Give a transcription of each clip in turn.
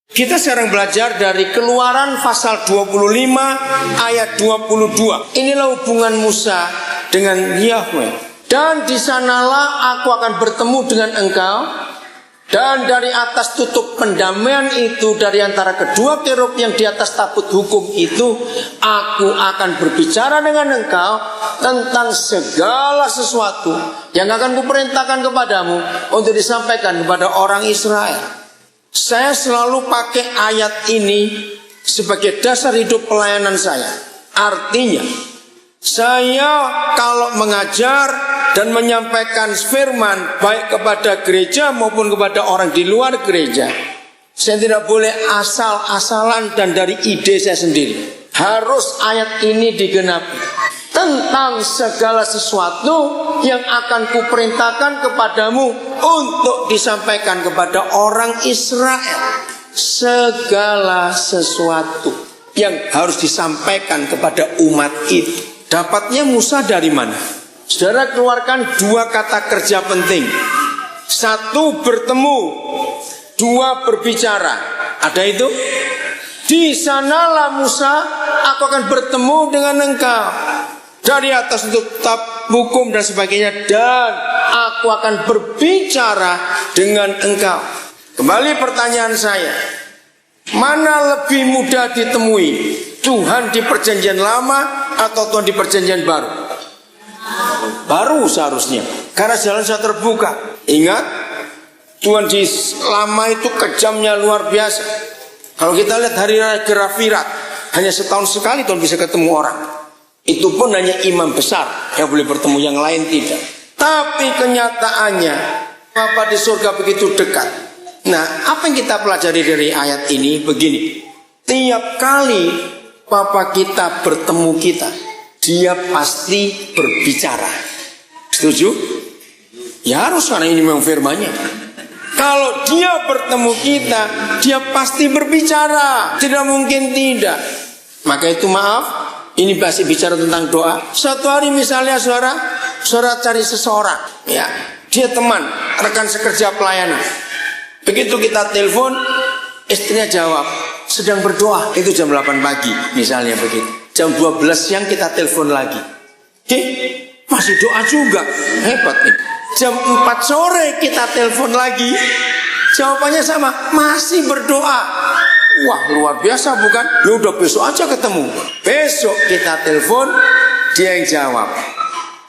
Kita sekarang belajar dari Keluaran pasal 25 ayat 22. Inilah hubungan Musa dengan Yahweh. Dan di sanalah aku akan bertemu dengan engkau, dan dari atas tutup pendamaian itu, dari antara kedua kerub yang di atas tabut hukum itu, aku akan berbicara dengan engkau tentang segala sesuatu yang akan kuperintahkan kepadamu untuk disampaikan kepada orang Israel. Saya selalu pakai ayat ini sebagai dasar hidup pelayanan saya. Artinya, saya kalau mengajar dan menyampaikan firman baik kepada gereja maupun kepada orang di luar gereja, saya tidak boleh asal-asalan dan dari ide saya sendiri. Harus ayat ini digenapi tentang segala sesuatu yang akan kuperintahkan kepadamu untuk disampaikan kepada orang Israel. Segala sesuatu yang harus disampaikan kepada umat itu. Dapatnya Musa dari mana? Saudara, keluarkan dua kata kerja penting. Satu, bertemu. Dua, berbicara. Ada itu? Di sanalah Musa, aku akan bertemu dengan engkau. Dari atas untuk tab hukum dan sebagainya. Dan aku akan berbicara dengan engkau. Kembali pertanyaan saya. Mana lebih mudah ditemui? Tuhan di perjanjian lama atau Tuhan di perjanjian baru? Baru seharusnya, karena jalan sudah terbuka. Ingat, Tuhan di lama itu kejamnya luar biasa. Kalau kita lihat hari raya Gerafirat, hanya setahun sekali Tuhan bisa ketemu orang. Itu pun hanya imam besar yang boleh bertemu, yang lain tidak. Tapi kenyataannya Bapa di surga begitu dekat. Nah, apa yang kita pelajari dari ayat ini? Begini, tiap kali Bapa kita bertemu kita, Dia pasti berbicara. Setuju? Ya harus, karena ini memang firman-Nya. Kalau Dia bertemu kita, Dia pasti berbicara. Tidak mungkin tidak. Maka itu maaf, ini masih bicara tentang doa. Suatu hari misalnya saudara cari seseorang, ya, dia teman, rekan sekerja pelayanan. Begitu kita telepon, istrinya jawab, sedang berdoa. Itu jam 8 pagi misalnya begitu. Jam 12 siang kita telepon lagi. Masih doa juga. Hebat nih. Jam 4 sore kita telepon lagi. Jawabannya sama, masih berdoa. Wah, luar biasa bukan? Ya udah, besok aja ketemu. Besok kita telepon, dia yang jawab.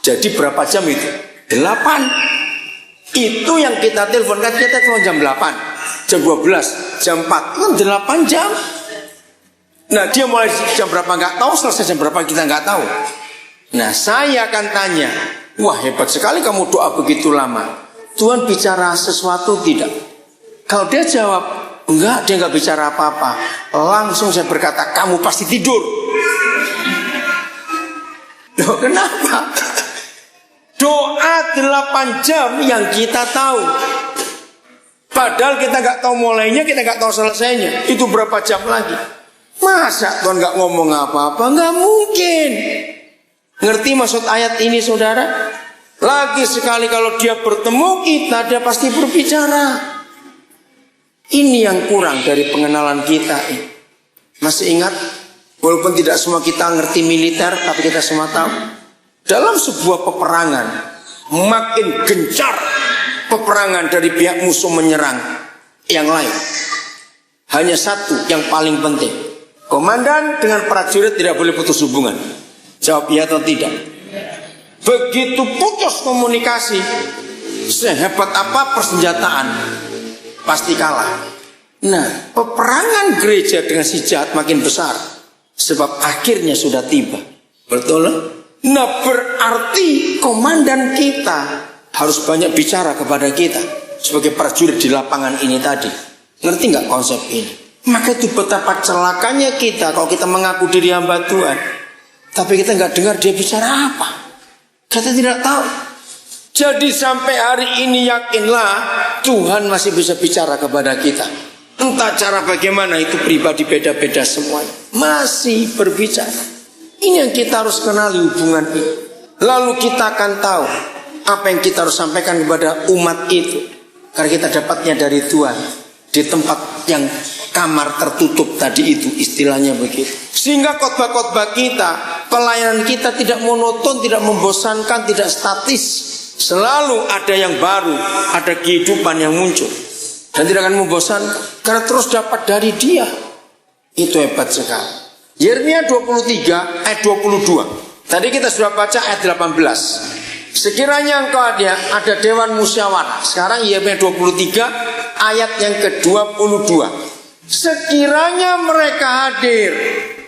Jadi berapa jam itu? 8. Itu yang kita telepon, kan kita telepon jam 8, jam 12, jam 4, kan 8 jam. Nah, dia mulai jam berapa nggak tahu, selesai jam berapa kita nggak tahu. Nah, saya akan tanya, wah hebat sekali kamu doa begitu lama. Tuhan bicara sesuatu tidak? Kalau dia jawab, enggak, dia nggak bicara apa-apa. Langsung saya berkata, kamu pasti tidur. Loh, kenapa? Doa 8 jam yang kita tahu. Padahal kita nggak tahu mulainya, kita nggak tahu selesainya. Itu berapa jam lagi? Masa Tuhan nggak ngomong apa-apa? Nggak mungkin. Ngerti maksud ayat ini, saudara? Lagi sekali kalau Dia bertemu kita, Dia pasti berbicara. Ini yang kurang dari pengenalan kita. Masih ingat? Walaupun tidak semua kita ngerti militer, tapi kita semua tahu. Dalam sebuah peperangan, makin gencar peperangan dari pihak musuh menyerang yang lain. Hanya satu yang paling penting. Komandan dengan prajurit tidak boleh putus hubungan. Jawab ya atau tidak. Begitu putus komunikasi, sehebat apa persenjataan, pasti kalah. Nah, peperangan gereja dengan si jahat makin besar, sebab akhirnya sudah tiba. Betul? Nah, berarti komandan kita harus banyak bicara kepada kita sebagai prajurit di lapangan ini tadi. Ngerti nggak konsep ini? Maka itu betapa celakanya kita kalau kita mengaku diri hamba Tuhan, tapi kita nggak dengar dia bicara apa. Kita tidak tahu. Jadi sampai hari ini yakinlah Tuhan masih bisa bicara kepada kita. Entah cara bagaimana, itu pribadi beda-beda semuanya. Masih berbicara. Ini yang kita harus kenali hubungan ini. Lalu kita akan tahu apa yang kita harus sampaikan kepada umat itu. Karena kita dapatnya dari Tuhan. di tempat yang kamar tertutup tadi itu, istilahnya begitu. Sehingga khotbah-khotbah kita, pelayanan kita tidak monoton, tidak membosankan, tidak statis. Selalu ada yang baru, ada kehidupan yang muncul. Dan tidak akan membosankan, karena terus dapat dari Dia. Itu hebat sekali. Yeremia 23 ayat 22. Tadi kita sudah baca ayat 18. Sekiranya engkau ada dewan musyawarah. Sekarang Yeremia 23 ayat yang ke-22. Sekiranya mereka hadir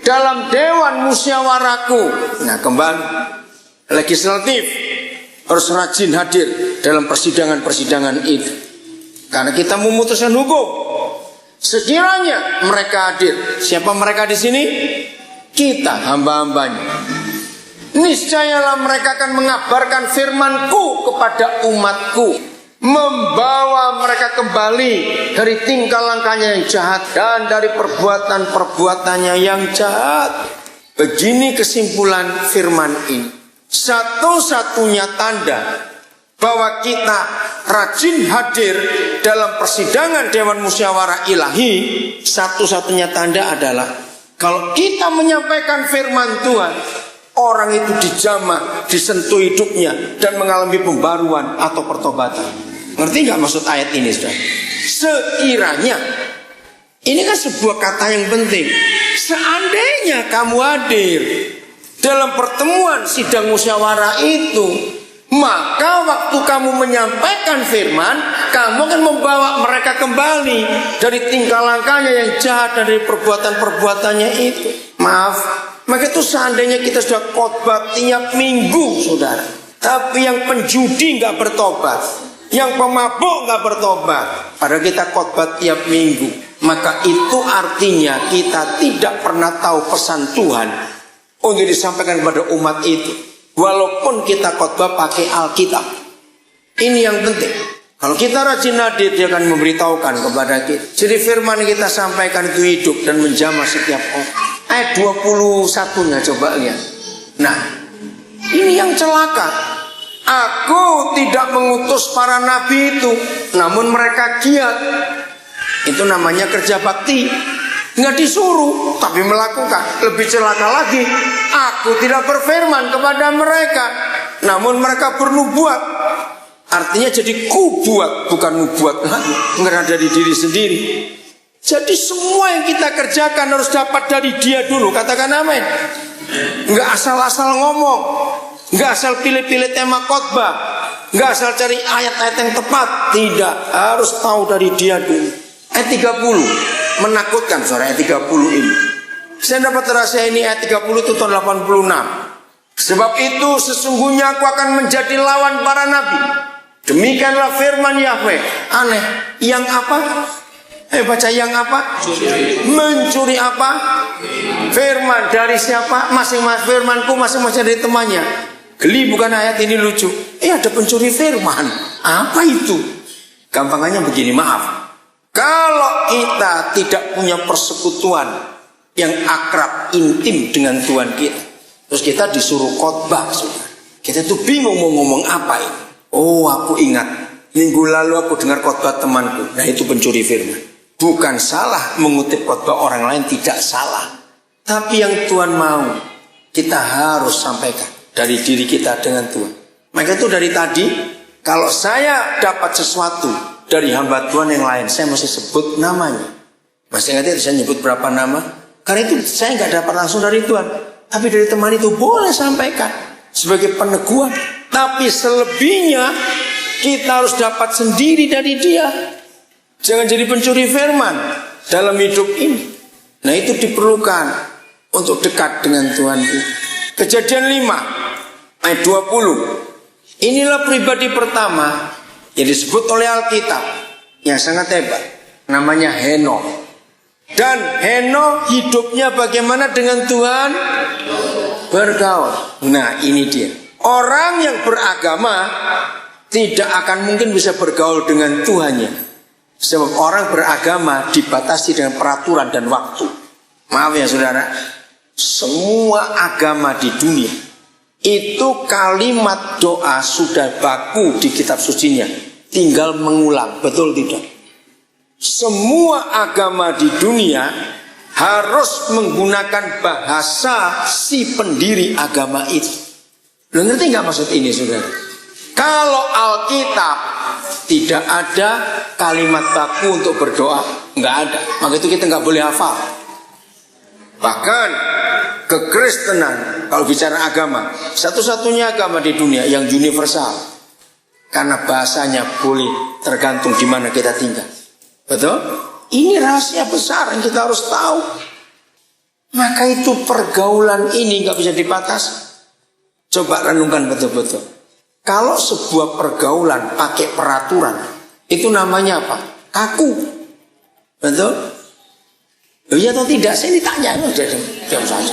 dalam dewan musyawarahku. Nah, kembali legislatif harus rajin hadir dalam persidangan-persidangan itu, karena kita memutuskan hukum. Sekiranya mereka hadir. Siapa mereka di sini? Kita, hamba-hambanya. Niscayalah mereka akan mengabarkan firman-Ku kepada umat-Ku, membawa mereka kembali dari tingkah langkahnya yang jahat dan dari perbuatan-perbuatannya yang jahat. Begini kesimpulan firman ini. Satu-satunya tanda bahwa kita rajin hadir dalam persidangan Dewan Musyawarah Ilahi, satu-satunya tanda adalah kalau kita menyampaikan firman Tuhan, orang itu dijamah, disentuh hidupnya dan mengalami pembaruan atau pertobatan. Ngerti nggak maksud ayat ini, saudara? Sekiranya, ini kan sebuah kata yang penting. Seandainya kamu hadir dalam pertemuan sidang musyawarah itu, maka waktu kamu menyampaikan firman, kamu akan membawa mereka kembali dari tingkah langkahnya yang jahat, dari perbuatan-perbuatannya itu. Maaf, maka itu seandainya kita sudah khotbah tiap minggu, saudara, tapi yang penjudi nggak bertobat, yang pemabuk nggak bertobat, padahal kita khotbah tiap minggu, maka itu artinya kita tidak pernah tahu pesan Tuhan untuk disampaikan kepada umat itu. Walaupun kita khotbah pakai Alkitab, ini yang penting. Kalau kita rajin hadir, Dia akan memberitahukan kepada kita. Jadi firman yang kita sampaikan itu hidup dan menjamah setiap orang. Ayat 21-nya coba lihat. Nah, ini yang celaka. Aku tidak mengutus para nabi itu, namun mereka giat. Itu namanya kerja bakti. Nggak disuruh, tapi melakukan. Lebih celaka lagi, aku tidak berfirman kepada mereka, namun mereka bernubuat. Artinya jadi kubuat, bukan nubuat lagi, nggak dari diri sendiri. Jadi semua yang kita kerjakan harus dapat dari Dia dulu. Katakan amin. Nggak asal-asal ngomong, nggak asal pilih-pilih tema khotbah, nggak asal cari ayat-ayat yang tepat. Tidak, harus tahu dari Dia dulu. Ayat 30 menakutkan, saudara, ayat 30 ini. Saya dapat rahasia ini, ayat 30 itu tahun 86. Sebab itu sesungguhnya aku akan menjadi lawan para nabi. Demikianlah firman Yahweh. Aneh, yang apa? Baca yang apa? Mencuri apa? Firman dari siapa? Masing-masing firmanku, masing-masing dari temannya. Geli bukan ayat ini lucu. Ada pencuri firman. Apa itu? Gampangannya begini, maaf. Kalau kita tidak punya persekutuan yang akrab, intim dengan Tuhan kita, terus kita disuruh khotbah, kita tuh bingung mau ngomong apa ini. Oh, aku ingat minggu lalu aku dengar khotbah temanku. Nah, itu pencuri firman. Bukan salah mengutip khotbah orang lain, tidak salah. Tapi yang Tuhan mau, kita harus sampaikan dari diri kita dengan Tuhan. Maka itu dari tadi, kalau saya dapat sesuatu dari hamba Tuhan yang lain, saya mesti sebut namanya. Masih ingat ya, saya nyebut berapa nama? Karena itu saya nggak dapat langsung dari Tuhan, tapi dari teman itu boleh sampaikan sebagai peneguhan. Tapi selebihnya kita harus dapat sendiri dari Dia. Jangan jadi pencuri firman dalam hidup ini. Nah, itu diperlukan untuk dekat dengan Tuhan itu. Kejadian 5 ayat 20. Inilah pribadi pertama yang disebut oleh Alkitab yang sangat hebat, namanya Henokh. Dan Henokh hidupnya bagaimana dengan Tuhan? Bergaul. Nah, ini dia. Orang yang beragama tidak akan mungkin bisa bergaul dengan Tuhannya. Sebab orang beragama dibatasi dengan peraturan dan waktu. Maaf ya saudara, semua agama di dunia itu kalimat doa sudah baku di kitab sucinya, tinggal mengulang, betul tidak? semua agama di dunia harus menggunakan bahasa si pendiri agama itu. Lo ngerti nggak maksud ini, saudara? Kalau Alkitab tidak ada kalimat baku untuk berdoa, nggak ada. Maka itu kita nggak boleh hafal. Bahkan kekristenan, kalau bicara agama, satu-satunya agama di dunia yang universal, karena bahasanya boleh tergantung di mana kita tinggal. Betul? Ini rahasia besar yang kita harus tahu. Maka itu pergaulan ini nggak bisa dibatasi. Coba renungkan betul-betul. Kalau sebuah pergaulan pakai peraturan, itu namanya apa? Kaku. Betul? Iya atau tidak? Saya ditanya, diam saja.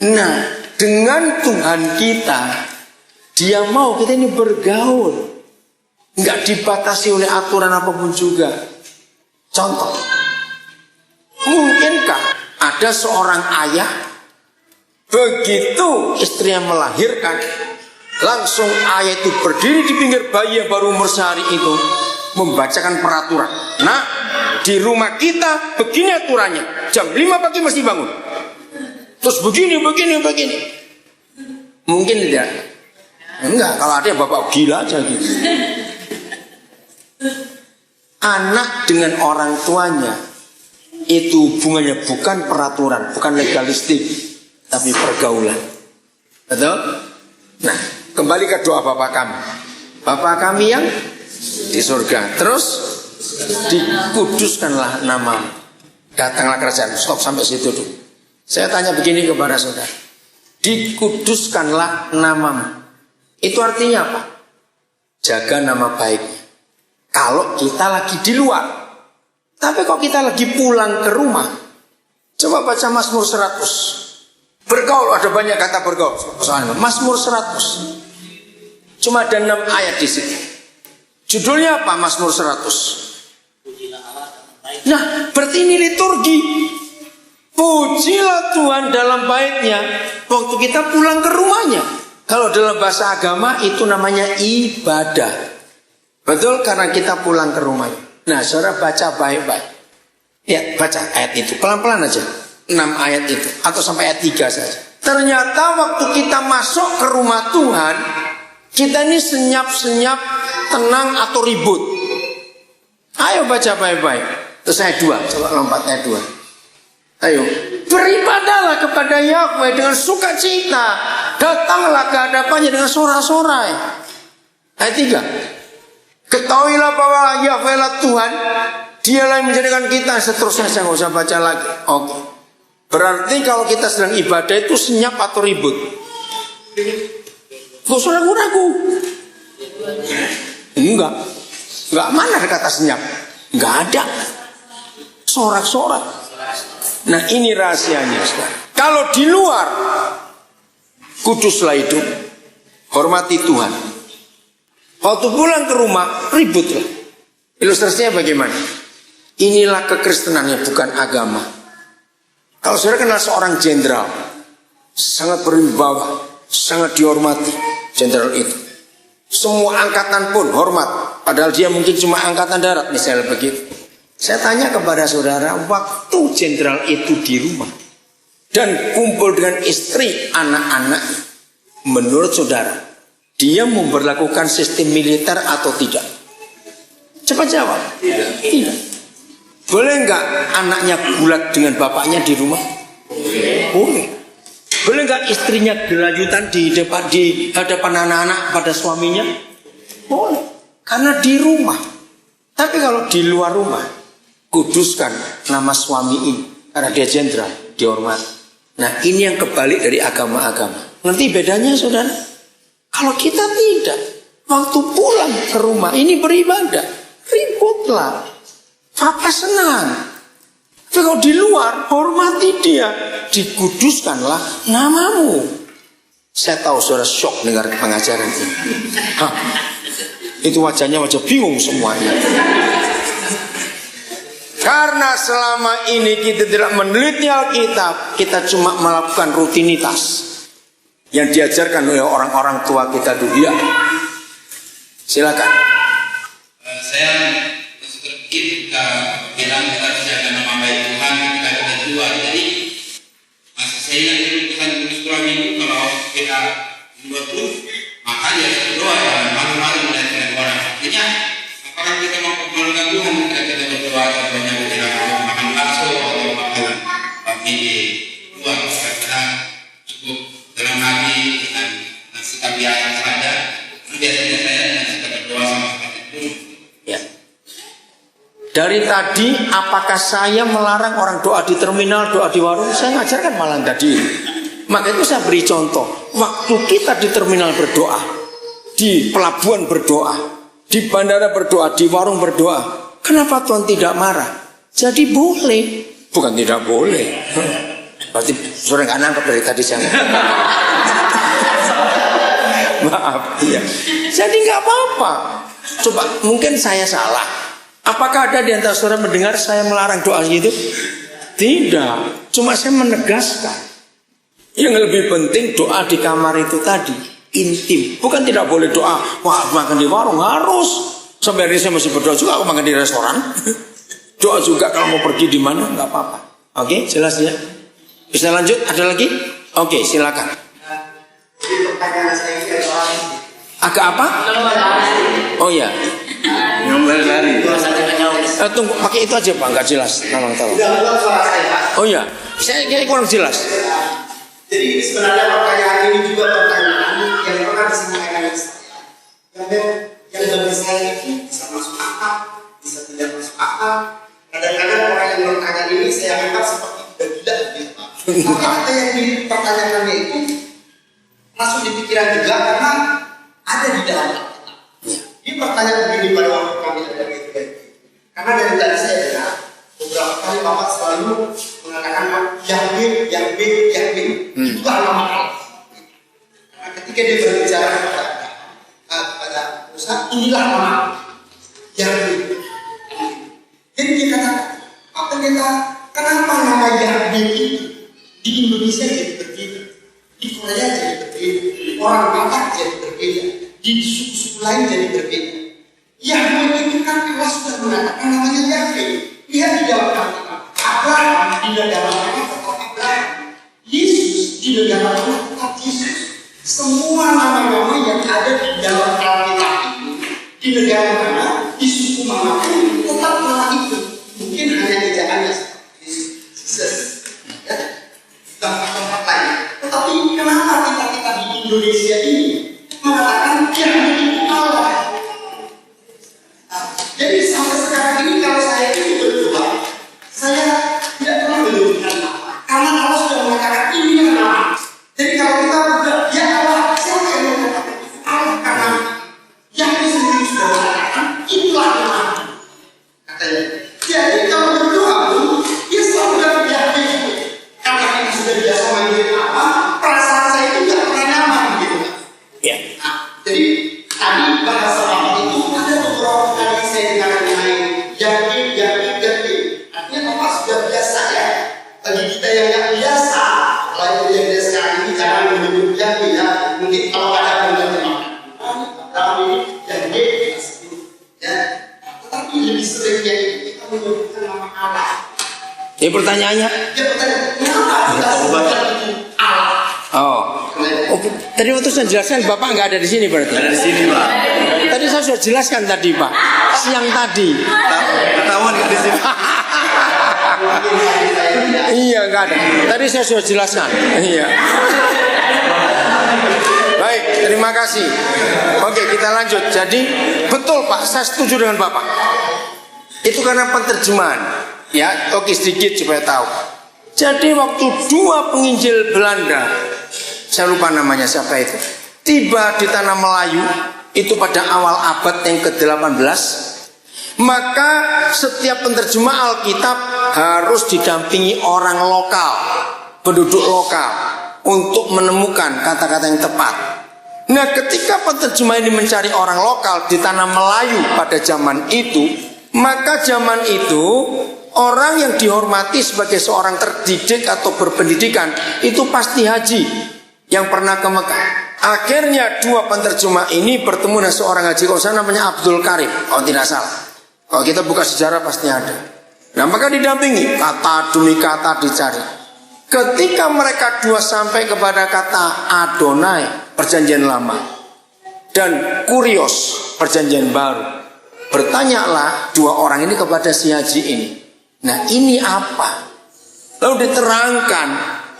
Nah, dengan Tuhan kita, Dia mau kita ini bergaul, nggak dibatasi oleh aturan apapun juga. Contoh, mungkinkah ada seorang ayah begitu istrinya melahirkan, langsung ayah itu berdiri di pinggir bayi yang baru umur sehari itu, membacakan peraturan. Nah, di rumah kita begini aturannya, jam 5 pagi mesti bangun. Terus begini. Mungkin tidak? Enggak, kalau ada bapak gila aja gitu. Anak dengan orang tuanya itu hubungannya bukan peraturan, bukan legalistik, tapi pergaulan. Betul? Nah, kembali ke doa Bapa kami. Bapa kami yang di surga. Terus dikuduskanlah namamu. Datanglah kerajaan. Stop sampai situ dulu. Saya tanya begini kepada saudara. Dikuduskanlah namamu. Itu artinya apa? Jaga nama baiknya. Kalau kita lagi di luar. Tapi kalau kita lagi pulang ke rumah, coba baca Mazmur 100. Bergaul, ada banyak kata bergaul. Soalnya Mazmur 100. Cuma ada 6 ayat di situ. Judulnya apa Mazmur 100? Nah, berarti ini liturgi. Pujilah Tuhan dalam baitnya waktu kita pulang ke rumahnya. Kalau dalam bahasa agama itu namanya ibadah. Betul, karena kita pulang ke rumahnya. Nah, saudara baca baik-baik. Ya, baca ayat itu pelan-pelan aja. 6 ayat itu atau sampai ayat 3 saja. Ternyata waktu kita masuk ke rumah Tuhan, kita ini senyap-senyap, tenang atau ribut. Ayo baca baik-baik. Terus ayat 2, coba lompat ayat 2. Ayo, beribadahlah kepada Yahweh dengan sukacita, datanglah ke hadapannya dengan sorak-sorai. Ayat 3. Ketahuilah bahwa Yahweh lah Tuhan, Dialah yang menjadikan kita. Seterusnya saya nggak usah baca lagi. Oke. Berarti kalau kita sedang ibadah itu senyap atau ribut? Gak usah ragu-ragu. Enggak. Mana ada kata senyap? Enggak ada. Sorak-sorak. Nah, ini rahasianya sekarang. Kalau di luar, kuduslah hidup, hormati Tuhan. Waktu pulang ke rumah, ributlah. Ilustrasinya bagaimana? Inilah kekristenannya, bukan agama. Kalau saudara kenal seorang jenderal, sangat berwibawa, sangat dihormati, jenderal itu. Semua angkatan pun hormat, padahal dia mungkin cuma angkatan darat, misalnya begitu. Saya tanya kepada saudara, waktu jenderal itu di rumah dan kumpul dengan istri, anak-anak, menurut saudara, dia memberlakukan sistem militer atau tidak? Cepat jawab. Tidak. Boleh nggak anaknya gulat dengan bapaknya di rumah? Boleh. Boleh nggak istrinya gelayutan di hadapan anak-anak pada suaminya? Boleh. Karena di rumah. Tapi kalau di luar rumah, kuduskan nama suami ini karena dia jenderal, dihormati. Nah, ini yang kebalik dari agama-agama. Ngerti bedanya, saudara? Kalau kita tidak, waktu pulang ke rumah ini beribadah, ributlah. Papa senang. Tapi kalau di luar, hormati dia, dikuduskanlah namamu. Saya tahu saudara syok dengar pengajaran ini. Hah, itu wajahnya wajah bingung semuanya. Karena selama ini kita tidak meneliti Alkitab, kita cuma melakukan rutinitas yang diajarkan oleh orang-orang tua kita dulu. Ya, silakan. Saya ketika bilang kita harus jaga nama baik Tuhan ketika kita keluar. Jadi masih saya ingat dulu Tuhan sekolah minggu kalau kita buat tuh maka dia berdoa dan malu-malu melihat orang. Artinya apakah kita mau memalukan Tuhan ketika kita berdoa contohnya kita makan bakso atau makan bakmi di luar, kita cukup dalam hati dengan sikap biasa saja. Biasanya saya dengan sikap berdoa sama seperti itu. Ya. Dari tadi apakah saya melarang orang doa di terminal, doa di warung? Saya ngajarkan malah tadi. Maka itu saya beri contoh. Waktu kita di terminal berdoa, di pelabuhan berdoa, di bandara berdoa, di warung berdoa, kenapa Tuhan tidak marah? Jadi boleh. Bukan tidak boleh. Berarti saudara nggak nangkep dari tadi saya. Maaf ya. Jadi nggak apa-apa. Coba mungkin saya salah. Apakah ada di antara saudara mendengar saya melarang doa gitu? Tidak. Cuma saya menegaskan. Yang lebih penting doa di kamar itu tadi intim. Bukan tidak boleh doa. Wah, makan di warung harus. Sampai hari ini saya masih berdoa juga. Aku makan di restoran. Doa juga kalau mau pergi di mana nggak apa-apa. Oke, jelas ya. Bisa lanjut? Ada lagi? Oke, silakan. Agak apa? Oh ya. Tunggu, pakai itu aja Pak, nggak jelas. Tolong. Oh ya, saya kira kurang jelas. Jadi sebenarnya pertanyaan ini juga pertanyaan yang pernah disampaikan saya. Yang bagi saya itu bisa masuk akal, bisa tidak masuk akal. Kadang-kadang orang yang bertanya ini saya anggap seperti tidak gila gitu Pak. Tapi ada yang dipertanyakannya itu masuk di pikiran juga karena ada di dalam kita. Ini pertanyaan begini pada waktu kami ada di itu. Karena dari tadi saya dengar beberapa kali Bapak selalu mengatakan Yahweh. Itulah nama Allah. Karena ketika dia berbicara kepada Musa, inilah nama Yahweh. Jadi dia katakan, apa kita? Kenapa nama Yahweh itu di Indonesia jadi berbeda, di Korea jadi berbeda, orang Batak jadi berbeda, di suku-suku lain jadi berbeda? Yahweh itu kan Allah sudah mengatakan namanya Yahweh. Lihat di dalam Alkitab. Abraham di negara mana tetap Abraham. Yesus di negara mana tetap Yesus. Semua nama-nama yang ada di dalam Alkitab itu di negara mana, di suku mana pun tetap nama itu. Mungkin hanya ejaannya Yesus, ya, tempat lain. Tetapi kenapa kita di Indonesia ini mengatakan Yahweh itu Allah? Jadi sampai sekarang ini kalau saya ini berdoa, saya tidak pernah menyebutkan nama, karena Allah sudah mengatakan ini nama. Jadi kalau kita berdoa, ya Allah, siapa yang mengatakan Allah? Karena Yahweh sendiri sudah mengatakan itulah nama. Katanya. Jadi kalau berdoa pun, ya selalu dalam Yahweh itu. Karena kita sudah biasa manggil nama, perasaan saya itu tidak pernah nama gitu. Ya. Nah, jadi tadi bahasa apa itu ada beberapa kali saya dengar mengenai Yahweh. Artinya Bapak sudah biasa ya. Bagi kita yang nggak biasa, kalau yang biasa sekarang ini jangan menyebut Yahweh ya. Mungkin kalau ada penerjemahan, dalam ini Yahweh ya. Tetapi lebih seringnya kita menyebutkan nama Allah. Ini pertanyaannya? Ya pertanyaan, kenapa kita sebutkan itu Allah? Oh, tadi waktu saya jelaskan Bapak nggak ada di sini berarti? Ada di sini Pak. Tadi saya sudah jelaskan tadi Pak, siang tadi. Ketahuan di sini. Iya nggak ada. Tadi saya sudah jelaskan. Iya. Baik, terima kasih. Oke, kita lanjut. Jadi betul Pak, saya setuju dengan Bapak. Itu karena penerjemahan. Ya, oke sedikit supaya tahu. Jadi waktu dua penginjil Belanda, saya lupa namanya siapa itu, tiba di tanah Melayu itu pada awal abad yang ke-18, maka setiap penerjemah Alkitab harus didampingi orang lokal, penduduk lokal, untuk menemukan kata-kata yang tepat. Nah, ketika penerjemah ini mencari orang lokal di tanah Melayu pada zaman itu, maka zaman itu orang yang dihormati sebagai seorang terdidik atau berpendidikan itu pasti haji yang pernah ke Mekah. Akhirnya dua penerjemah ini bertemu dengan seorang haji, kalau saya namanya Abdul Karim, kalau tidak salah. Kalau kita buka sejarah pasti ada. Nah maka didampingi, kata demi kata dicari. Ketika mereka dua sampai kepada kata Adonai, perjanjian lama, dan Kurios, perjanjian baru, bertanyalah dua orang ini kepada si haji ini. Nah ini apa? Lalu diterangkan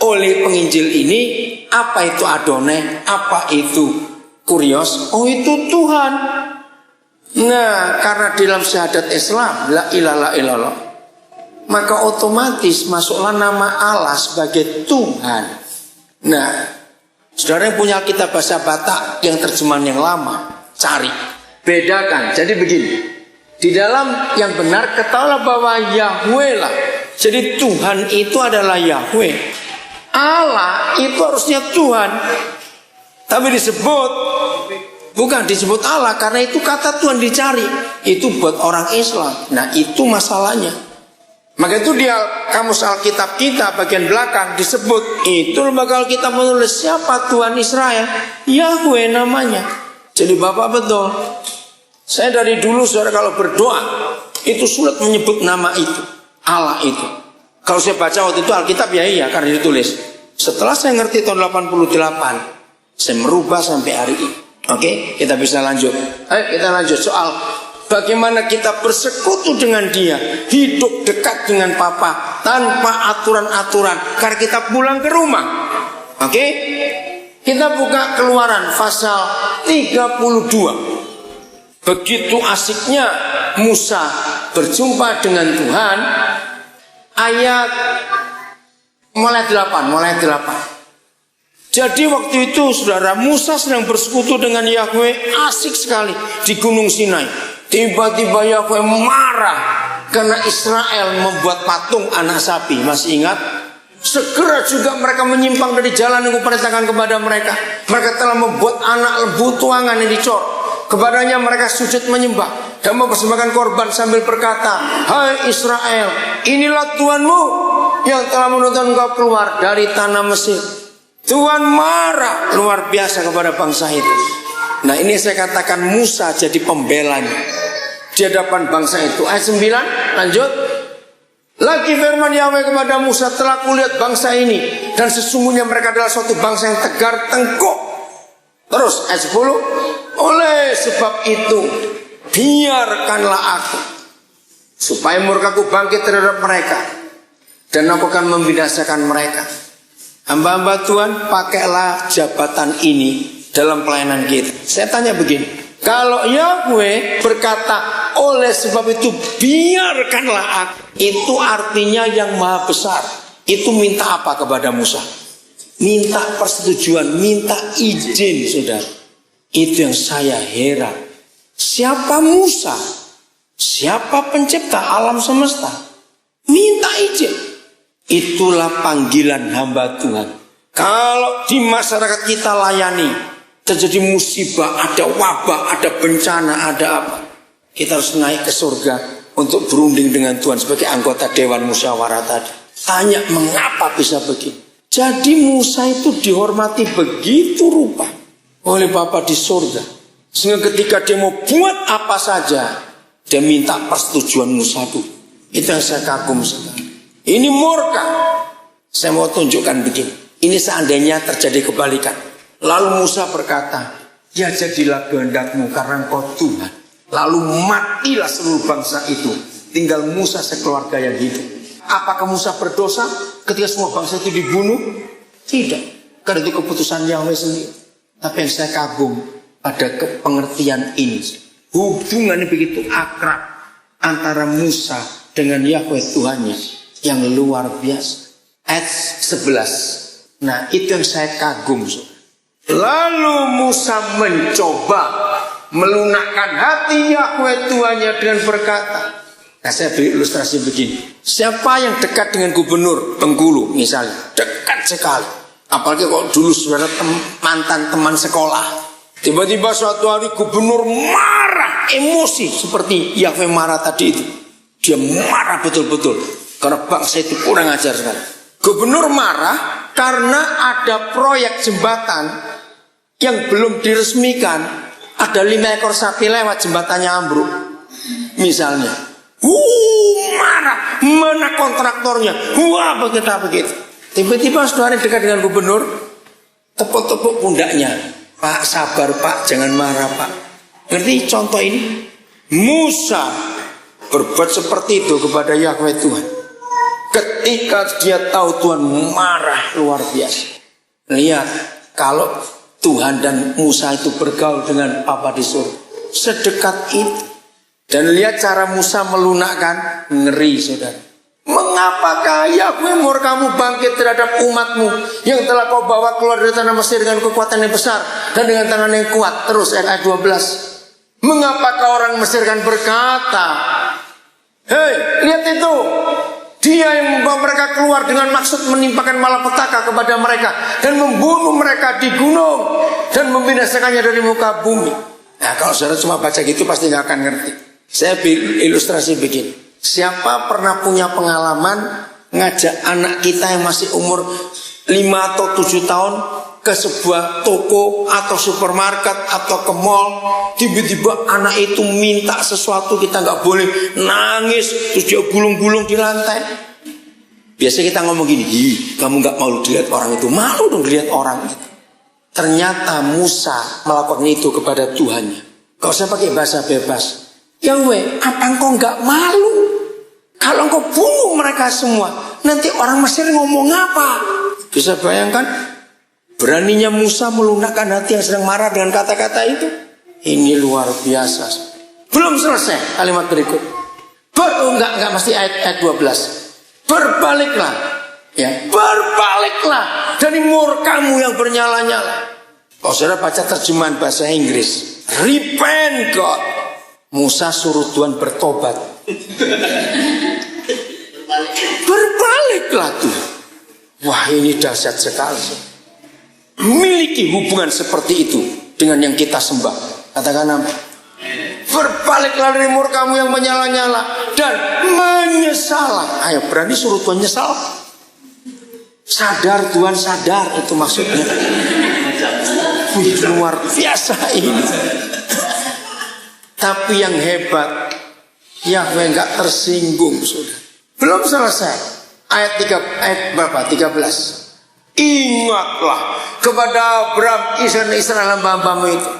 oleh penginjil ini, apa itu Adonai, apa itu Kurios? Oh itu Tuhan. Nah karena dalam syahadat Islam la ilaha illallah, maka otomatis masuklah nama Allah sebagai Tuhan. Nah saudara yang punya Alkitab bahasa Batak yang terjemahan yang lama, cari, bedakan. Jadi begini, di dalam yang benar ketahuilah bahwa Yahweh lah. Jadi Tuhan itu adalah Yahweh. Allah itu harusnya Tuhan. Tapi disebut, bukan disebut Allah, karena itu kata Tuhan dicari. Itu buat orang Islam. Nah itu masalahnya. Maka itu dia kamus Alkitab kita bagian belakang disebut. Itu lembaga Alkitab menulis siapa Tuhan Israel? Yahweh namanya. Jadi Bapak betul. Saya dari dulu saudara kalau berdoa itu sulit menyebut nama itu, Allah itu. Kalau saya baca waktu itu Alkitab ya iya karena ditulis. Setelah saya ngerti tahun 88, saya merubah sampai hari ini. Oke, kita bisa lanjut. Ayo kita lanjut soal bagaimana kita bersekutu dengan Dia, hidup dekat dengan Papa tanpa aturan-aturan. Karena kita pulang ke rumah. Oke, kita buka Keluaran pasal 32. Begitu asiknya Musa berjumpa dengan Tuhan, ayat mulai 8. Jadi waktu itu saudara Musa sedang bersekutu dengan Yahweh, asik sekali di Gunung Sinai. Tiba-tiba Yahweh marah karena Israel membuat patung anak sapi. Masih ingat? Segera juga mereka menyimpang dari jalan yang kuperintahkan kepada mereka. Mereka telah membuat anak lembu tuangan yang dicor. Kepadanya mereka sujud menyembah dan mempersembahkan korban sambil berkata, hai Israel, inilah Tuhanmu yang telah menuntun engkau keluar dari tanah Mesir. Tuhan marah luar biasa kepada bangsa itu. Nah ini saya katakan Musa jadi pembelanya di hadapan bangsa itu. Ayat 9 lanjut. Lagi firman Yahweh kepada Musa, telah kulihat bangsa ini dan sesungguhnya mereka adalah suatu bangsa yang tegar tengkuk. Terus ayat 10. Oleh sebab itu biarkanlah aku supaya murkaku bangkit terhadap mereka dan aku akan membinasakan mereka. Hamba-hamba Tuhan, pakailah jabatan ini dalam pelayanan kita. Saya tanya begini, kalau Yahweh berkata oleh sebab itu biarkanlah aku, itu artinya yang maha besar. Itu minta apa kepada Musa? Minta persetujuan, minta izin, saudara. Itu yang saya heran. Siapa Musa? Siapa pencipta alam semesta? Minta izin. Itulah panggilan hamba Tuhan. Kalau di masyarakat kita layani, terjadi musibah, ada wabah, ada bencana, ada apa, kita harus naik ke surga untuk berunding dengan Tuhan sebagai anggota Dewan Musyawarah tadi. Tanya mengapa bisa begini. Jadi Musa itu dihormati begitu rupa oleh Bapa di surga, sehingga ketika dia mau buat apa saja, dia minta persetujuan Musa dulu. Itu yang saya kagum sekali. Ini murka. Saya mau tunjukkan begini. Ini seandainya terjadi kebalikan. Lalu Musa berkata, ya jadilah kehendakmu karena engkau Tuhan. Lalu matilah seluruh bangsa itu. Tinggal Musa sekeluarga yang hidup. Apakah Musa berdosa ketika semua bangsa itu dibunuh? Tidak. Karena itu keputusan Yahweh sendiri. Tapi yang saya kagum pada pengertian ini, hubungan begitu akrab antara Musa dengan Yahweh Tuhannya yang luar biasa. Ayat 11. Nah itu yang saya kagum. Lalu Musa mencoba melunakkan hati Yahweh Tuhannya dengan berkata. Nah saya beri ilustrasi begini. Siapa yang dekat dengan gubernur Bengkulu misalnya, dekat sekali. Apalagi kalau dulu saudara mantan teman sekolah. Tiba-tiba suatu hari gubernur marah, emosi seperti Yahweh marah tadi itu. Dia marah betul-betul karena bangsa itu kurang ajar sekali. Gubernur marah karena ada proyek jembatan yang belum diresmikan. Ada 5 ekor sapi lewat jembatannya ambruk misalnya. marah. Mana kontraktornya? Wah, begitu. Tiba-tiba saudara dekat dengan gubernur, tepuk-tepuk pundaknya. Pak, sabar Pak, jangan marah Pak. Ngerti contoh ini? Musa berbuat seperti itu kepada Yahweh Tuhan. Ketika dia tahu Tuhan marah luar biasa. Lihat, kalau Tuhan dan Musa itu bergaul dengan Bapa di surga, sedekat itu. Dan lihat cara Musa melunakkan, ngeri saudara. Mengapakah Yahweh murkamu bangkit terhadap umatmu yang telah kau bawa keluar dari tanah Mesir dengan kekuatan yang besar dan dengan tangan yang kuat? Terus ayat 12. Mengapakah orang Mesir kan berkata, hei, lihat itu, dia yang membawa mereka keluar dengan maksud menimpakan malapetaka kepada mereka dan membunuh mereka di gunung dan membinasakannya dari muka bumi. Nah, kalau saudara cuma baca gitu pasti nggak akan ngerti. Saya ilustrasi begini. Siapa pernah punya pengalaman ngajak anak kita yang masih umur 5 atau 7 tahun ke sebuah toko atau supermarket atau ke mall, tiba-tiba anak itu minta sesuatu, kita nggak boleh, nangis, terus dia gulung-gulung di lantai. Biasa kita ngomong gini, kamu nggak malu dilihat orang itu? Malu dong dilihat orang itu. Ternyata Musa melakukan itu kepada Tuhannya. Kalau saya pakai bahasa bebas, Yahweh, apa engkau nggak malu? Kalau engkau bunuh mereka semua, nanti orang Mesir ngomong apa? Bisa bayangkan? Beraninya Musa melunakkan hati yang sedang marah dengan kata-kata itu. Ini luar biasa. Belum selesai kalimat berikut. Enggak mesti ayat 12. Berbaliklah, ya, berbaliklah dari murkamu yang bernyala-nyala. Kalau saudara baca terjemahan bahasa Inggris, repent God. Musa suruh Tuhan bertobat. Berbaliklah tuh. Wah, ini dahsyat sekali. Miliki hubungan seperti itu dengan yang kita sembah. Katakan apa? Berbaliklah dari murkamu yang menyala-nyala dan menyesal. Ayo, berani suruh Tuhan nyesal. Sadar Tuhan, sadar, itu maksudnya. Wih, luar biasa ini. Tapi yang hebat, Yahweh nggak tersinggung, sudah. Belum selesai. Ayat berapa? 13. Ingatlah kepada Abraham, Ishak dan Israel hamba-hambamu itu.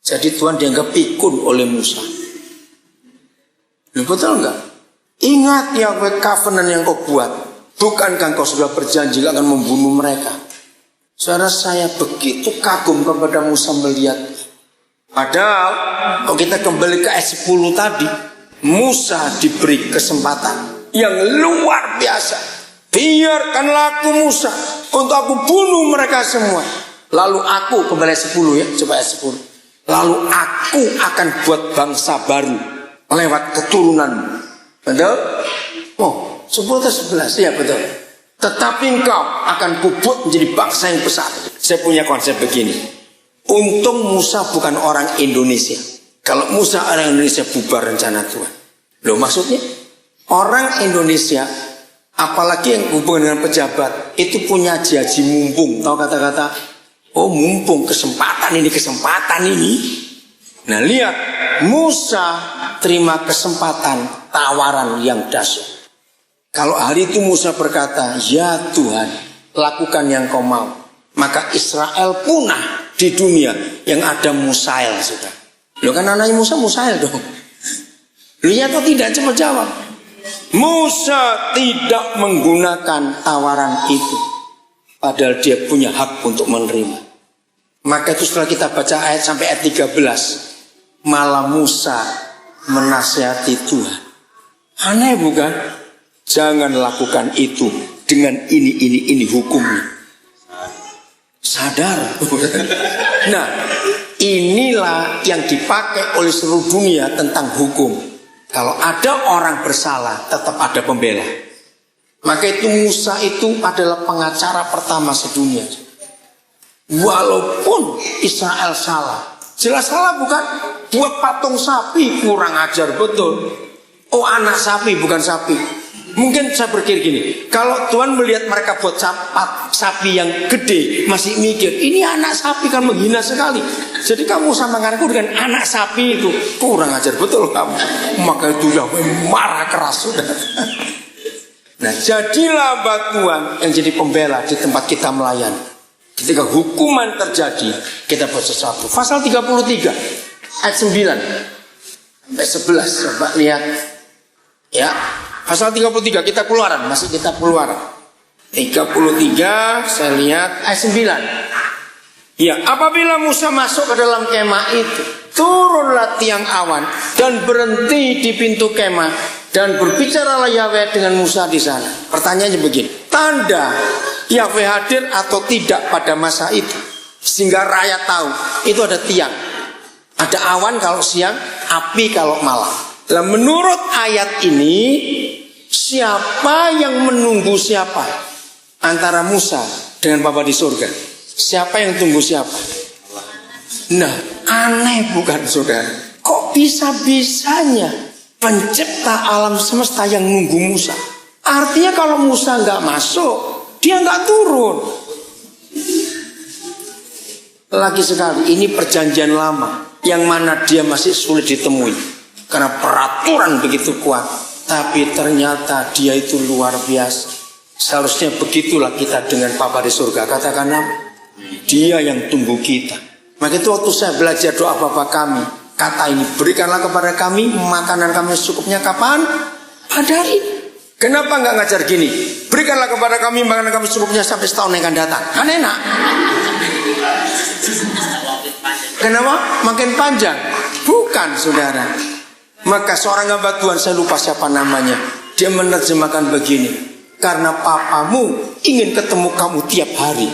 Jadi Tuhan dianggap pikun oleh Musa. Betul enggak? Ingat Yahweh covenant yang kau buat. Bukankah kau sudah berjanji akan membunuh mereka? Saudara, saya begitu kagum kepada Musa melihat. Padahal kalau kita kembali ke ayat 10 tadi, Musa diberi kesempatan yang luar biasa. Biarkanlah aku Musa untuk aku bunuh mereka semua. Lalu aku, kembali 10 ya, coba ayat 10. Lalu aku akan buat bangsa baru lewat keturunan. Betul? Oh, 10 atau 11? Iya betul. Tetapi engkau akan kubuat menjadi bangsa yang besar. Saya punya konsep begini. Untung Musa bukan orang Indonesia. Kalau Musa orang Indonesia, bubar rencana Tuhan. Loh, maksudnya orang Indonesia, apalagi yang hubungan dengan pejabat, itu punya haji mumpung. Tahu kata-kata, oh mumpung, kesempatan ini. Nah lihat, Musa terima kesempatan, tawaran yang dahsyat. Kalau hari itu Musa berkata, ya Tuhan, lakukan yang kau mau, maka Israel punah di dunia yang ada Musail, sudah. Loh kan anaknya Musa Musail dong. Lihat atau tidak, coba jawab. Musa tidak menggunakan tawaran itu, padahal dia punya hak untuk menerima. Maka itu setelah kita baca ayat sampai ayat 13, malah Musa menasihati Tuhan. Aneh bukan? Jangan lakukan itu dengan ini hukumnya. Sadar. Nah, inilah yang dipakai oleh seluruh dunia tentang hukum. Kalau ada orang bersalah, tetap ada pembela. Maka itu Musa itu adalah pengacara pertama sedunia. Walaupun Israel salah, jelas salah bukan? Buat patung sapi kurang ajar betul. Oh, anak sapi bukan sapi. Mungkin saya berpikir gini, kalau Tuhan melihat mereka buat sapi yang gede, masih mikir, ini anak sapi kan menghina sekali. Jadi kamu sama anakku dengan anak sapi itu kurang ajar betul kamu. Maka itu Yahweh marah keras sudah. Nah, jadilah batuan yang jadi pembela di tempat kita melayani. Ketika hukuman terjadi, kita buat sesuatu. Pasal 33 ayat 9 sampai 11, coba lihat. Ya, pasal 33 kita Keluaran, masih kita Keluaran. 33 saya lihat ayat 9. Ya, apabila Musa masuk ke dalam kemah itu, turunlah tiang awan dan berhenti di pintu kemah dan berbicaralah Yahweh dengan Musa di sana. Pertanyaannya begini, tanda Yahweh hadir atau tidak pada masa itu, sehingga rakyat tahu itu ada tiang, ada awan kalau siang, api kalau malam. Nah, menurut ayat ini, siapa yang menunggu siapa antara Musa dengan Bapa di surga? Siapa yang tunggu siapa? Nah, aneh bukan saudara? Kok bisa-bisanya pencipta alam semesta yang nunggu Musa? Artinya kalau Musa nggak masuk, dia nggak turun. Lagi sekali, ini perjanjian lama yang mana dia masih sulit ditemui karena peraturan begitu kuat. Tapi ternyata dia itu luar biasa. Seharusnya begitulah kita dengan Bapa di surga. Katakan apa? Dia yang tunggu kita. Maka itu waktu saya belajar doa Bapa kami, kata ini, berikanlah kepada kami makanan kami secukupnya kapan? Pada hari ini. Kenapa nggak ngajar gini? Berikanlah kepada kami makanan kami secukupnya sampai setahun yang akan datang. Kan enak. Kenapa? Makin panjang. Bukan saudara. Maka seorang hamba Tuhan, saya lupa siapa namanya, dia menerjemahkan begini, karena papamu ingin ketemu kamu tiap hari.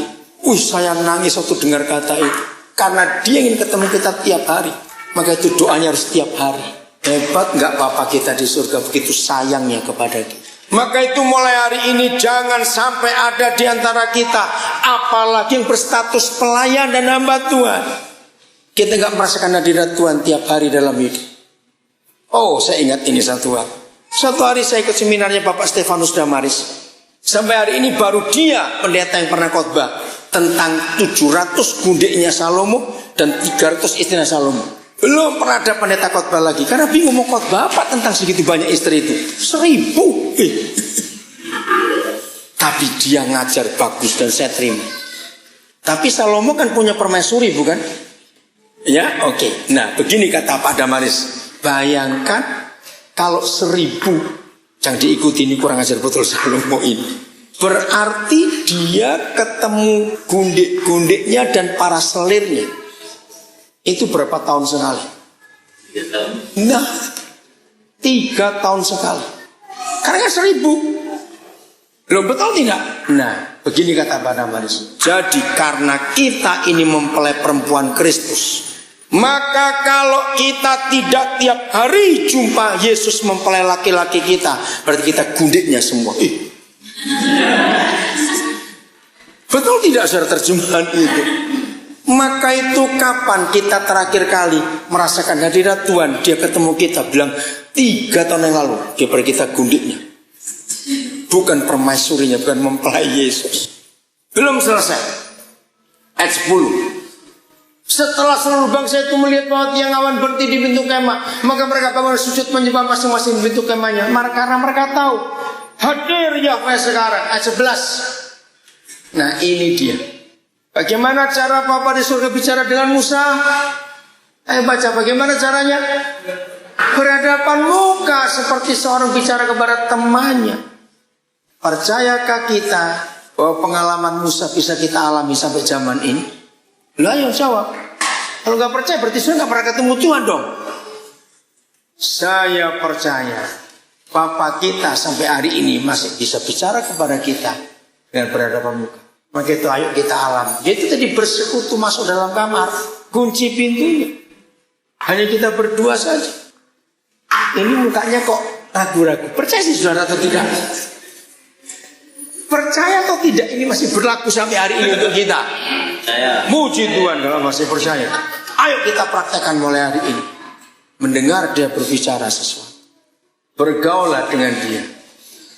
Saya nangis waktu dengar kata itu. Karena dia ingin ketemu kita tiap hari, maka itu doanya harus tiap hari. Hebat nggak Papa kita di surga begitu sayangnya kepada kita. Maka itu mulai hari ini jangan sampai ada di antara kita, apalagi yang berstatus pelayan dan hamba Tuhan, kita nggak merasakan hadirat Tuhan tiap hari dalam hidup. Oh, saya ingat ini satu hari. Suatu hari saya ikut seminarnya Bapak Stefanus Damaris. Sampai hari ini baru dia pendeta yang pernah khotbah tentang 700 gundiknya Salomo dan 300 istrinya Salomo. Belum pernah ada pendeta khotbah lagi, karena bingung mau khotbah apa tentang segitu banyak istri itu. 1000. Tapi dia ngajar bagus dan saya terima. Tapi Salomo kan punya permaisuri, bukan? Ya, oke. Nah, begini kata Pak Damaris. Bayangkan kalau 1000 yang diikuti, ini kurang ajar betul Salomo ini. Berarti dia ketemu gundik-gundiknya dan para selirnya. Itu berapa tahun sekali? 3 tahun. Nah, 3 tahun sekali. Karena kan 1000. Belum betul tidak? Nah, begini kata Pak Damaris. Jadi karena kita ini mempelai perempuan Kristus, maka kalau kita tidak tiap hari jumpa Yesus mempelai laki-laki kita, berarti kita gundiknya semua. Betul tidak saudara terjemahan itu? Maka itu kapan kita terakhir kali merasakan hadirat Tuhan? Dia ketemu kita, bilang 3 tahun yang lalu dia pergi kita gundiknya. Bukan permaisurinya, bukan mempelai Yesus. Belum selesai. Ayat 10. Setelah seluruh bangsa itu melihat bahwa tiang awan berhenti di pintu kemah, maka mereka bangun sujud menyembah masing-masing di pintu kemahnya. Karena mereka tahu hadir Yahweh sekarang. Ayat 11. Nah, ini dia. Bagaimana cara Bapa di surga bicara dengan Musa? Ayo baca bagaimana caranya. Berhadapan muka seperti seorang bicara kepada temannya. Percayakah kita bahwa pengalaman Musa bisa kita alami sampai zaman ini? Lah, ayo jawab. Kalau nggak percaya berarti sudah nggak pernah ketemu Tuhan dong. Saya percaya Bapa kita sampai hari ini masih bisa bicara kepada kita dengan berhadapan muka. Maka itu ayo kita alami. Itu tadi bersekutu masuk dalam kamar, kunci pintunya. Hanya kita berdua saja. Ini mukanya kok ragu-ragu. Percaya sih saudara atau tidak? Percaya atau tidak ini masih berlaku sampai hari ini untuk kita? Muji Tuhan kalau masih percaya. Ayo kita praktekkan mulai hari ini. Mendengar dia berbicara sesuatu, bergaulah dengan dia,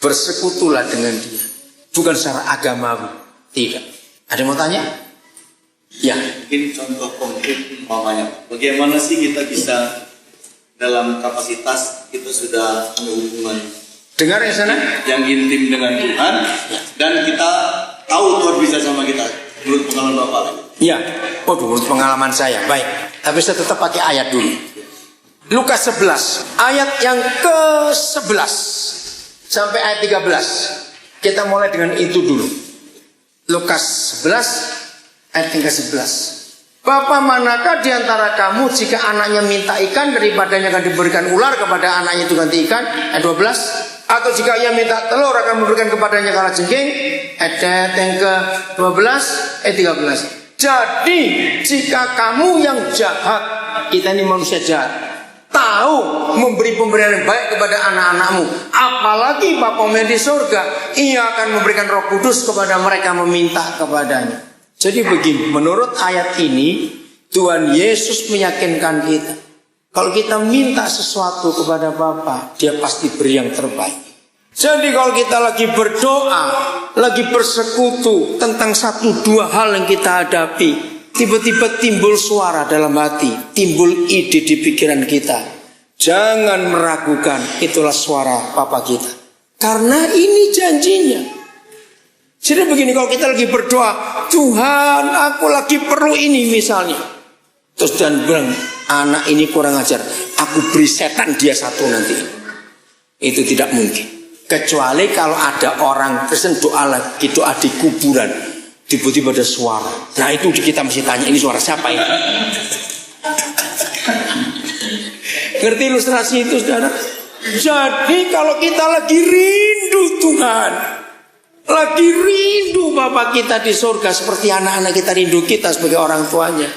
bersekutulah dengan dia. Bukan secara agamawi. Tidak. Ada yang mau tanya? Ya. Mungkin contoh konkret umpamanya, bagaimana sih kita bisa dalam kapasitas kita sudah ada hubungan Dengar ya sana? yang intim dengan Tuhan, dan kita tahu Tuhan bisa sama kita menurut pengalaman Bapak. Ya. Oh, menurut pengalaman saya. Baik. Tapi saya tetap pakai ayat dulu. Lukas 11. Ayat yang ke-11 sampai ayat 13. Kita mulai dengan itu dulu. Lukas 11 ayat yang ke-11. Bapa manakah di antara kamu jika anaknya minta ikan daripadanya akan diberikan ular, kepada anaknya itu ganti ikan? Ayat 12. Atau jika ia minta telur akan memberikan kepadanya kalajengking? Ayat yang ke-12 ayat 13. Jadi jika kamu yang jahat, kita ini manusia jahat, tahu memberi pemberian yang baik kepada anak-anakmu, apalagi Bapamu di surga, ia akan memberikan Roh Kudus kepada mereka meminta kepadanya. Jadi begini, menurut ayat ini Tuhan Yesus meyakinkan kita, kalau kita minta sesuatu kepada Bapa, dia pasti beri yang terbaik. Jadi kalau kita lagi berdoa, lagi bersekutu tentang satu dua hal yang kita hadapi, tiba-tiba timbul suara dalam hati, timbul ide di pikiran kita, jangan meragukan, itulah suara Bapa kita. Karena ini janjinya. Jadi begini, kalau kita lagi berdoa, Tuhan aku lagi perlu ini misalnya, terus dan bilang, anak ini kurang ajar, aku beri setan dia satu nanti. Itu tidak mungkin. Kecuali kalau ada orang Kristen doa lagi, doa di kuburan, tiba-tiba ada suara. Nah itu kita mesti tanya, ini suara siapa ini? Ngerti ilustrasi itu saudara? Jadi kalau kita lagi rindu Tuhan, lagi rindu Bapa kita di surga, seperti anak-anak kita rindu kita sebagai orang tuanya,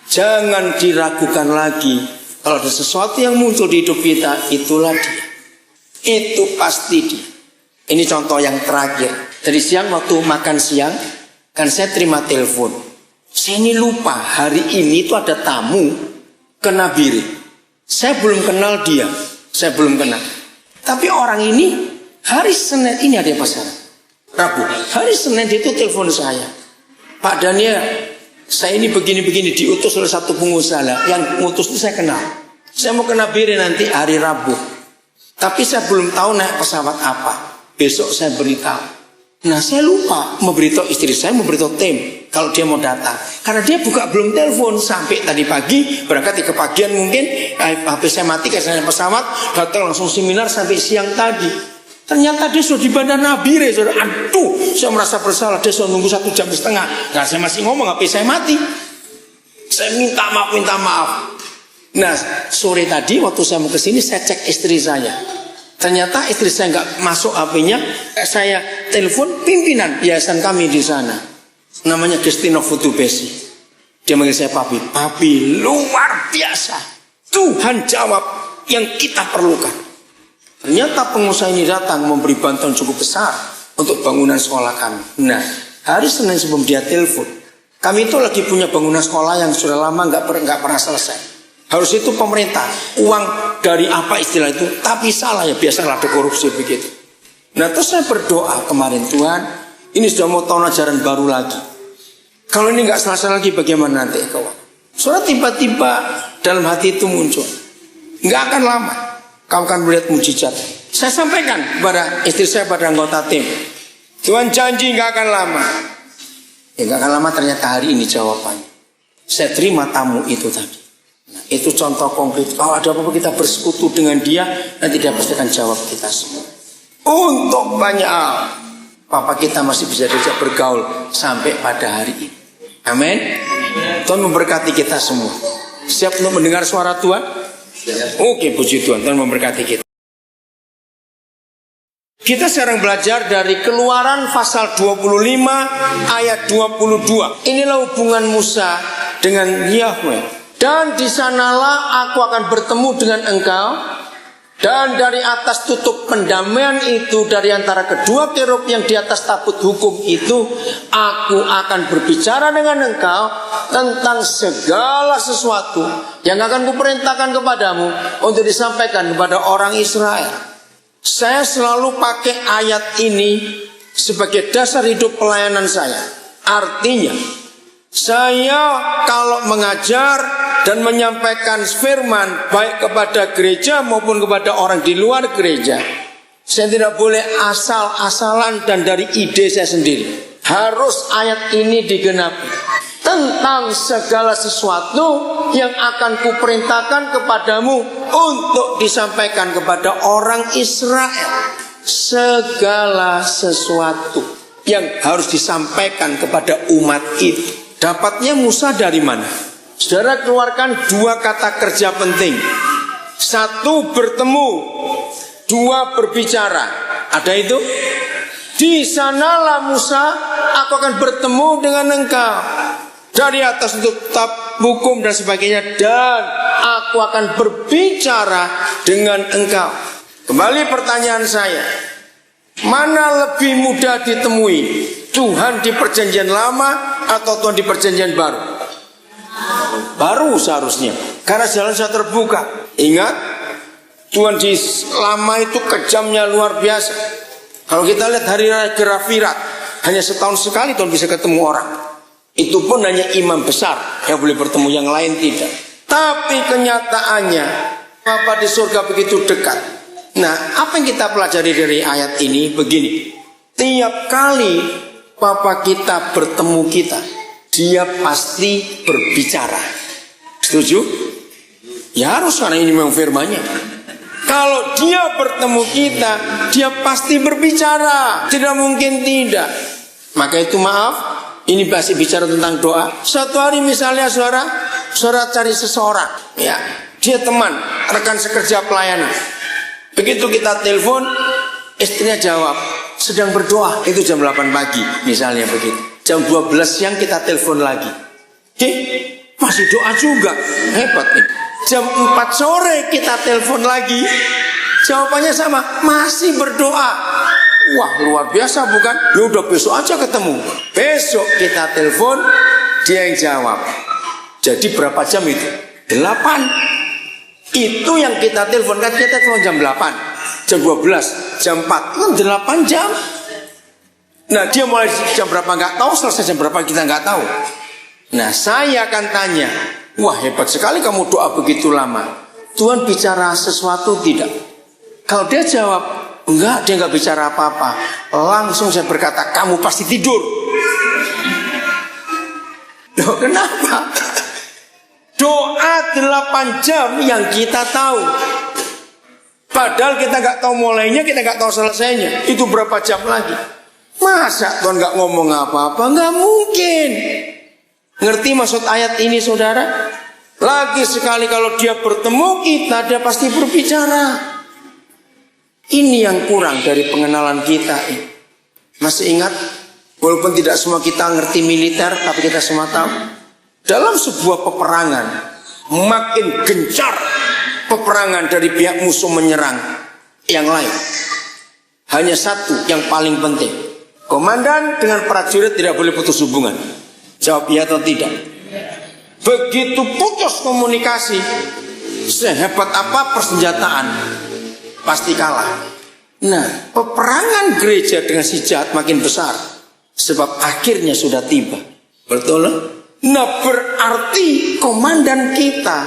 jangan diragukan lagi. Kalau ada sesuatu yang muncul di hidup kita, itulah dia. Itu pasti dia. Ini contoh yang terakhir. Tadi siang waktu makan siang, kan saya terima telepon. Saya ini lupa, hari ini itu ada tamu ke Nabire. Saya belum kenal dia, saya belum kenal. Tapi orang ini hari Senin ini ada pasaran. Rabu, hari Senin itu telepon saya, Pak Daniel, saya ini begini-begini diutus oleh satu pengusaha. Yang ngutus itu saya kenal. Saya mau ke Nabire nanti hari Rabu, tapi saya belum tahu naik pesawat apa. Besok saya beritahu. Nah saya lupa memberitahu istri saya, memberitahu tim kalau dia mau datang. Karena dia buka belum telepon sampai tadi pagi, berangkat di kepagian mungkin, HP saya mati karena pesawat, datang langsung seminar sampai siang tadi. Ternyata dia sudah di Bandar Nabire, saudara. Aduh, saya merasa bersalah. Dia sudah nunggu 1,5 jam. Nah, saya masih ngomong, HP saya mati. Saya minta maaf. Nah, sore tadi waktu saya mau ke sini, saya cek istri saya. Ternyata istri saya nggak masuk HP-nya. Saya telepon pimpinan yayasan kami di sana. Namanya Gestino Futubesi. Dia manggil saya Papi. Papi, luar biasa. Tuhan jawab yang kita perlukan. Ternyata pengusaha ini datang memberi bantuan cukup besar untuk bangunan sekolah kami. Nah, hari Senin sebelum dia telepon, kami itu lagi punya bangunan sekolah yang sudah lama nggak pernah selesai. Harus itu pemerintah, uang dari apa istilah itu, tapi salah ya, biasalah ada korupsi begitu. Nah, terus saya berdoa kemarin, Tuhan, ini sudah mau tahun ajaran baru lagi. Kalau ini nggak selesai lagi, bagaimana nanti kawan? Soalnya tiba-tiba dalam hati itu muncul, nggak akan lama. Kau akan melihat mujizat. Saya sampaikan kepada istri saya, pada anggota tim, Tuhan janji nggak akan lama. Ya nggak akan lama, ternyata hari ini jawabannya. Saya terima tamu itu tadi. Nah, itu contoh konkret. Kalau ada apa-apa kita bersekutu dengan dia, nanti dia pasti akan jawab kita semua. Untuk banyak hal, Papa kita masih bisa diajak bergaul sampai pada hari ini. Amin. Tuhan memberkati kita semua. Siap untuk mendengar suara Tuhan? Oke, puji Tuhan. Tuhan memberkati kita. Kita sekarang belajar dari Keluaran pasal 25 ayat 22. Inilah hubungan Musa dengan Yahweh. Dan di sanalah aku akan bertemu dengan engkau, dan dari atas tutup pendamaian itu, dari antara kedua kerub yang di atas tabut hukum itu, aku akan berbicara dengan engkau tentang segala sesuatu yang akan kuperintahkan kepadamu untuk disampaikan kepada orang Israel. Saya selalu pakai ayat ini sebagai dasar hidup pelayanan saya. Artinya, saya kalau mengajar dan menyampaikan firman baik kepada gereja maupun kepada orang di luar gereja, saya tidak boleh asal-asalan dan dari ide saya sendiri. Harus ayat ini digenapi. Tentang segala sesuatu yang akan kuperintahkan kepadamu untuk disampaikan kepada orang Israel. Segala sesuatu yang harus disampaikan kepada umat itu. Dapatnya Musa dari mana? Saudara keluarkan dua kata kerja penting. Satu, bertemu. Dua, berbicara. Ada itu? Di sanalah Musa, aku akan bertemu dengan engkau. Dari atas untuk kitab hukum dan sebagainya, dan aku akan berbicara dengan engkau. Kembali pertanyaan saya, mana lebih mudah ditemui? Tuhan di perjanjian lama atau Tuhan di perjanjian baru? Baru seharusnya, karena jalan sudah terbuka. Ingat, Tuhan di lama itu kejamnya luar biasa. Kalau kita lihat hari raya Gerafirat, hanya setahun sekali Tuhan bisa ketemu orang. Itu pun hanya imam besar yang boleh bertemu, yang lain tidak. Tapi kenyataannya Bapa di surga begitu dekat. Nah, apa yang kita pelajari dari ayat ini? Begini, tiap kali Bapa kita bertemu kita, Dia pasti berbicara. Setuju? Ya harus, karena ini memang firman-Nya. Kalau Dia bertemu kita, Dia pasti berbicara. Tidak mungkin tidak. Maka itu maaf, ini pasti bicara tentang doa. Suatu hari misalnya saudara cari seseorang, ya, dia teman, rekan sekerja pelayanan. Begitu kita telepon, istrinya jawab, sedang berdoa. Itu jam 8 pagi misalnya begitu. Jam 12 siang kita telepon lagi. Masih doa juga. Hebat nih. Jam 4 sore kita telepon lagi. Jawabannya sama, masih berdoa. Wah, luar biasa bukan? Ya udah, besok aja ketemu. Besok kita telepon, dia yang jawab. Jadi berapa jam itu? 8. Itu yang kita telepon, kan kita telepon jam 8, jam 12, jam 4, kan 8 jam. Nah, dia mulai jam berapa nggak tahu, selesai jam berapa kita nggak tahu. Nah, saya akan tanya, wah hebat sekali kamu doa begitu lama. Tuhan bicara sesuatu tidak? Kalau dia jawab enggak, dia enggak bicara apa-apa, langsung saya berkata, kamu pasti tidur. Loh, kenapa? Doa 8 jam yang kita tahu. Padahal kita enggak tahu mulainya, kita enggak tahu selesainya. Itu berapa jam lagi? Masa Tuhan enggak ngomong apa-apa? Enggak mungkin. Ngerti maksud ayat ini, saudara? Lagi sekali kalau Dia bertemu kita, Dia pasti berbicara. Ini yang kurang dari pengenalan kita. Masih ingat? Walaupun tidak semua kita ngerti militer, tapi kita semua tahu. Dalam sebuah peperangan, makin gencar peperangan dari pihak musuh menyerang yang lain. Hanya satu yang paling penting. Komandan dengan prajurit tidak boleh putus hubungan. Jawab ya atau tidak? Begitu putus komunikasi, sehebat apa persenjataan, pasti kalah. Nah, peperangan gereja dengan si jahat makin besar, sebab akhirnya sudah tiba. Betul? Nah, berarti komandan kita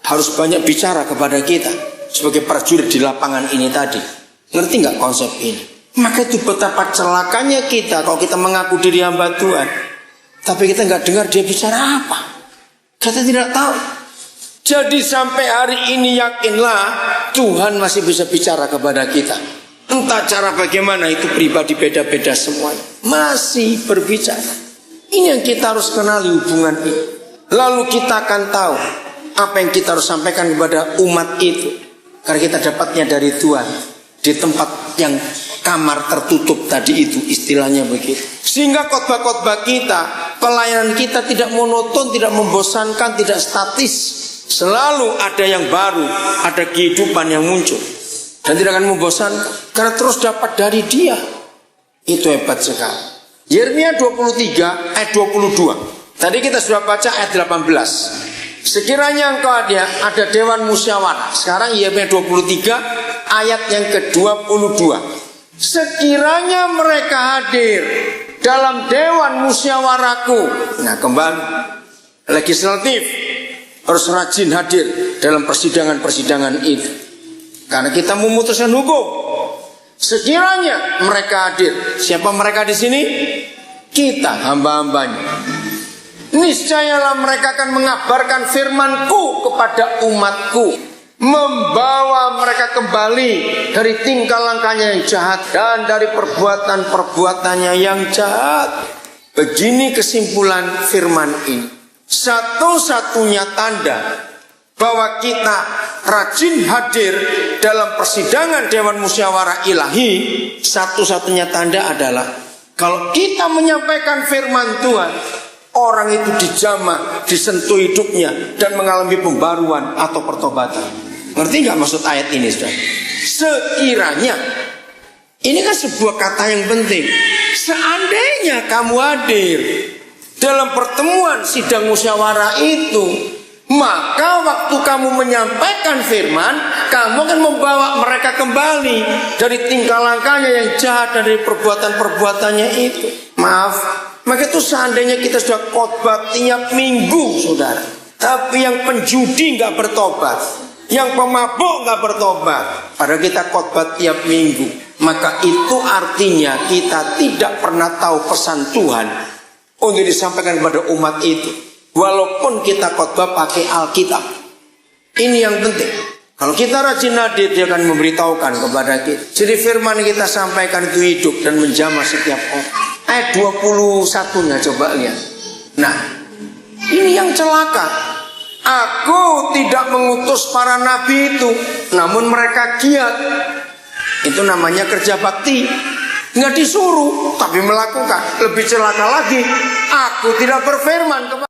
harus banyak bicara kepada kita sebagai prajurit di lapangan ini tadi. Ngerti nggak konsep ini? Maka itu betapa celakanya kita kalau kita mengaku diri hamba Tuhan, tapi kita nggak dengar dia bicara apa. Kita tidak tahu. Jadi sampai hari ini yakinlah Tuhan masih bisa bicara kepada kita. Entah cara bagaimana, itu pribadi beda-beda semuanya. Masih berbicara. Ini yang kita harus kenali hubungan ini. Lalu kita akan tahu apa yang kita harus sampaikan kepada umat itu. Karena kita dapatnya dari Tuhan. Di tempat yang kamar tertutup tadi itu, istilahnya begitu. Sehingga khotbah-khotbah kita, pelayanan kita tidak monoton, tidak membosankan, tidak statis. Selalu ada yang baru, ada kehidupan yang muncul. Dan tidak akan membosankan, karena terus dapat dari Dia. Itu hebat sekali. Yeremia 23 ayat 22. Tadi kita sudah baca ayat 18. Sekiranya engkau ada dewan musyawarah. Sekarang Yeremia 23 ayat yang ke-22. Sekiranya mereka hadir dalam dewan musyawarahku. Nah, kembali legislatif harus rajin hadir dalam persidangan-persidangan itu. Karena kita memutuskan hukum. Sekiranya mereka hadir. Siapa mereka di sini? Kita, hamba-hambanya. Niscayalah mereka akan mengabarkan firman-Ku kepada umat-Ku, membawa mereka kembali dari tingkah langkahnya yang jahat dan dari perbuatan-perbuatannya yang jahat. Begini kesimpulan firman ini. Satu-satunya tanda bahwa kita rajin hadir dalam persidangan Dewan Musyawarah Ilahi, satu-satunya tanda adalah kalau kita menyampaikan firman Tuhan, orang itu dijamah, disentuh hidupnya dan mengalami pembaruan atau pertobatan. Ngerti nggak maksud ayat ini, saudara? Sekiranya, ini kan sebuah kata yang penting. Seandainya kamu hadir dalam pertemuan sidang musyawarah itu, maka waktu kamu menyampaikan firman, kamu akan membawa mereka kembali dari tingkah langkahnya yang jahat, dari perbuatan-perbuatannya itu. Maaf, maka itu seandainya kita sudah khotbah tiap minggu, saudara, tapi yang penjudi nggak bertobat, yang pemabuk nggak bertobat, padahal kita khotbah tiap minggu, maka itu artinya kita tidak pernah tahu pesan Tuhan untuk disampaikan kepada umat itu. Walaupun kita khotbah pakai Alkitab, ini yang penting. Kalau kita rajin hadir, dia akan memberitahukan kepada kita. Jadi firman kita sampaikan itu hidup dan menjamah setiap orang. Ayat 21-nya coba lihat. Nah, ini yang celaka. Aku tidak mengutus para nabi itu, namun mereka giat. Itu namanya kerja bakti. Nggak disuruh, tapi melakukan. Lebih celaka lagi, aku tidak berfirman kepada